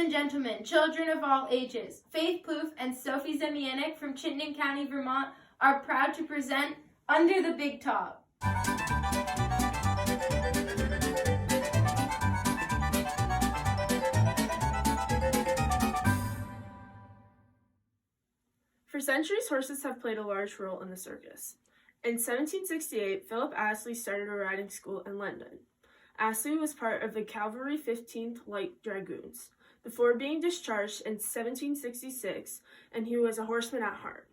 and gentlemen, children of all ages, Faith Ploof and Sophie Zemianek from Chittenden County, Vermont are proud to present Under the Big Top. For centuries, horses have played a large role in the circus. In 1768, Philip Astley started a riding school in London. Astley was part of the Cavalry 15th Light Dragoons, before being discharged in 1766, and he was a horseman at heart.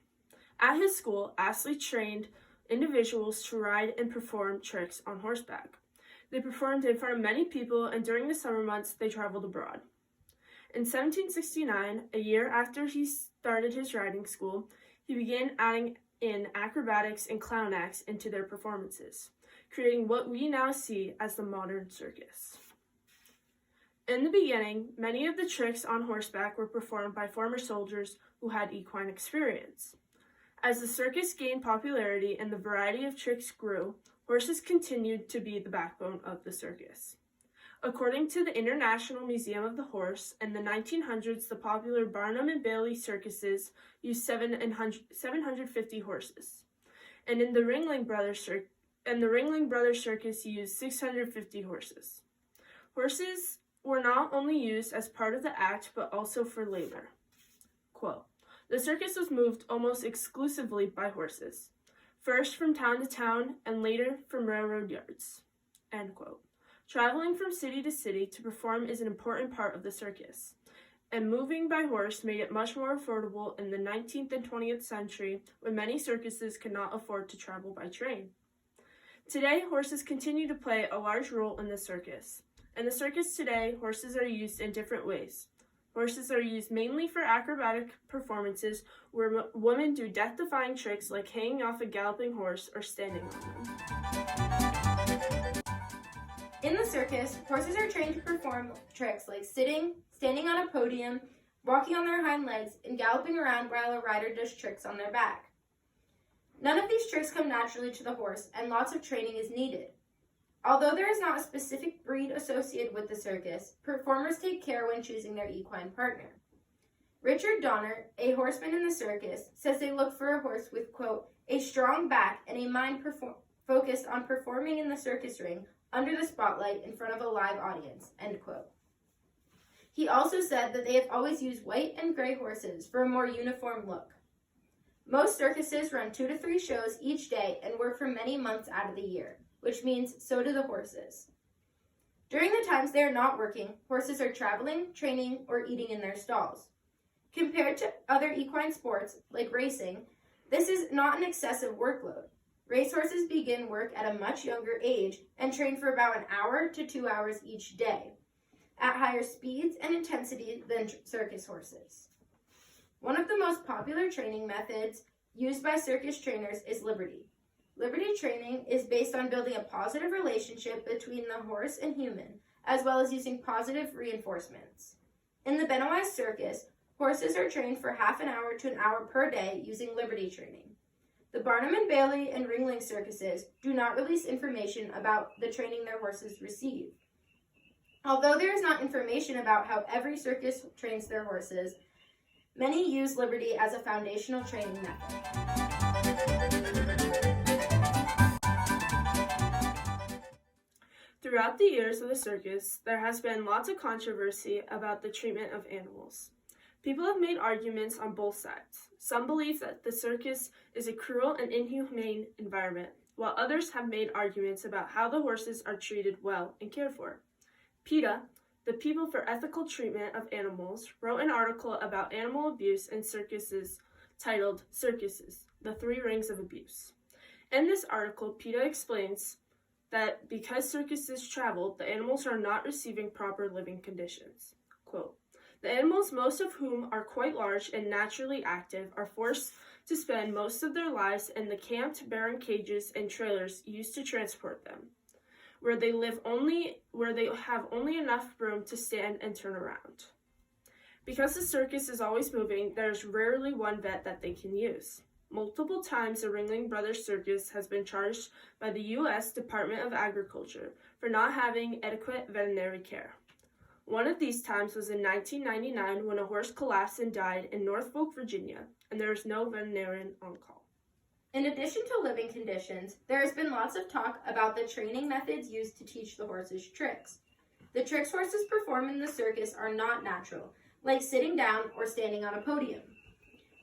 At his school, Astley trained individuals to ride and perform tricks on horseback. They performed in front of many people, and during the summer months, they traveled abroad. In 1769, a year after he started his riding school, he began adding in acrobatics and clown acts into their performances, creating what we now see as the modern circus. In the beginning, many of the tricks on horseback were performed by former soldiers who had equine experience. As the circus gained popularity and the variety of tricks grew, horses continued to be the backbone of the circus. According to the International Museum of the Horse, in the 1900s, the popular Barnum and Bailey circuses used 750 horses, and the Ringling Brothers Circus used 650 horses. Horses were not only used as part of the act, but also for labor. Quote, "The circus was moved almost exclusively by horses, first from town to town and later from railroad yards." End quote. Traveling from city to city to perform is an important part of the circus, and moving by horse made it much more affordable in the 19th and 20th century when many circuses could not afford to travel by train. Today, horses continue to play a large role in the circus. In the circus today, horses are used in different ways. Horses are used mainly for acrobatic performances where women do death-defying tricks like hanging off a galloping horse or standing on them. In the circus, horses are trained to perform tricks like sitting, standing on a podium, walking on their hind legs, and galloping around while a rider does tricks on their back. None of these tricks come naturally to the horse, and lots of training is needed. Although there is not a specific breed associated with the circus, performers take care when choosing their equine partner. Richard Donner, a horseman in the circus, says they look for a horse with, quote, "a strong back and a mind focused on performing in the circus ring under the spotlight in front of a live audience," end quote. He also said that they have always used white and gray horses for a more uniform look. Most circuses run 2 to 3 shows each day and work for many months out of the year, which means so do the horses. During the times they are not working, horses are traveling, training, or eating in their stalls. Compared to other equine sports, like racing, this is not an excessive workload. Racehorses begin work at a much younger age and train for about an hour to 2 hours each day, at higher speeds and intensity than circus horses. One of the most popular training methods used by circus trainers is liberty. Liberty training is based on building a positive relationship between the horse and human, as well as using positive reinforcements. In the Benoist circus, horses are trained for half an hour to an hour per day using liberty training. The Barnum and Bailey and Ringling circuses do not release information about the training their horses receive. Although there is not information about how every circus trains their horses, many use liberty as a foundational training method. Throughout the years of the circus, there has been lots of controversy about the treatment of animals. People have made arguments on both sides. Some believe that the circus is a cruel and inhumane environment, while others have made arguments about how the horses are treated well and cared for. PETA, the People for Ethical Treatment of Animals, wrote an article about animal abuse in circuses titled "Circuses, the 3 Rings of Abuse." In this article, PETA explains that because circuses travel, the animals are not receiving proper living conditions. Quote, "The animals, most of whom are quite large and naturally active, are forced to spend most of their lives in the camped, barren cages and trailers used to transport them, where they have only enough room to stand and turn around. Because the circus is always moving, there is rarely one vet that they can use. Multiple times, the Ringling Brothers Circus has been charged by the U.S. Department of Agriculture for not having adequate veterinary care. One of these times was in 1999 when a horse collapsed and died in Norfolk, Virginia, and there was no veterinarian on call. In addition to living conditions, there has been lots of talk about the training methods used to teach the horses tricks. The tricks horses perform in the circus are not natural, like sitting down or standing on a podium.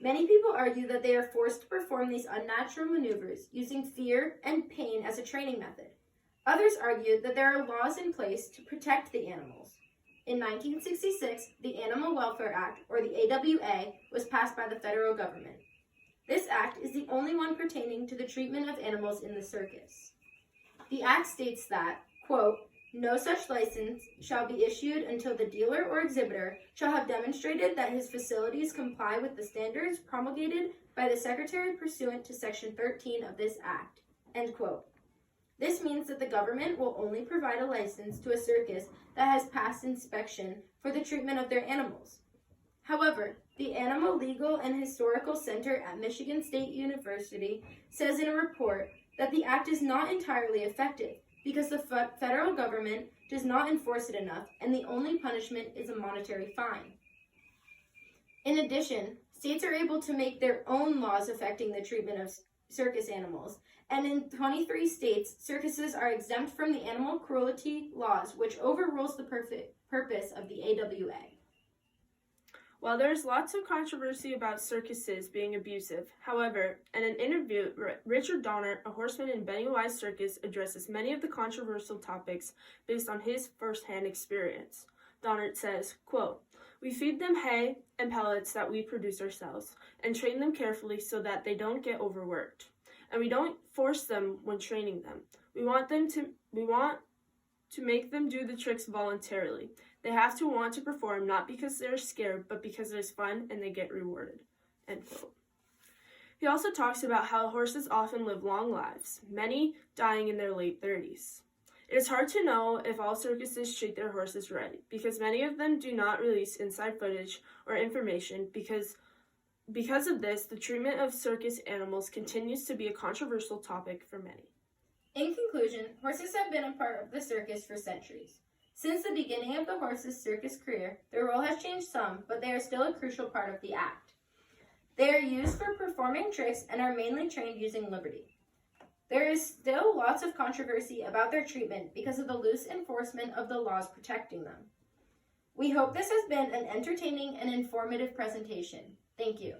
Many people argue that they are forced to perform these unnatural maneuvers using fear and pain as a training method. Others argue that there are laws in place to protect the animals. In 1966, the Animal Welfare Act, or the AWA, was passed by the federal government. This act is the only one pertaining to the treatment of animals in the circus. The act states that, quote, no such license shall be issued until the dealer or exhibitor shall have demonstrated that his facilities comply with the standards promulgated by the Secretary pursuant to Section 13 of this Act, end quote. This means that the government will only provide a license to a circus that has passed inspection for the treatment of their animals. However, the Animal Legal and Historical Center at Michigan State University says in a report that the act is not entirely effective because the federal government does not enforce it enough, and the only punishment is a monetary fine. In addition, states are able to make their own laws affecting the treatment of circus animals, and in 23 states, circuses are exempt from the animal cruelty laws, which overrules the purpose of the AWA. While there is lots of controversy about circuses being abusive, however, in an interview, Richard Donner, a horseman in Benny Wise Circus, addresses many of the controversial topics based on his first-hand experience. Donner says, quote, we feed them hay and pellets that we produce ourselves, and train them carefully so that they don't get overworked. And we don't force them when training them. We want to make them do the tricks voluntarily. They have to want to perform not because they're scared, but because it's fun and they get rewarded. End quote. He also talks about how horses often live long lives, many dying in their late 30s. It is hard to know if all circuses treat their horses right, because many of them do not release inside footage or information. Because of this, the treatment of circus animals continues to be a controversial topic for many. In conclusion, horses have been a part of the circus for centuries. Since the beginning of the horse's circus career, their role has changed some, but they are still a crucial part of the act. They are used for performing tricks and are mainly trained using liberty. There is still lots of controversy about their treatment because of the loose enforcement of the laws protecting them. We hope this has been an entertaining and informative presentation. Thank you.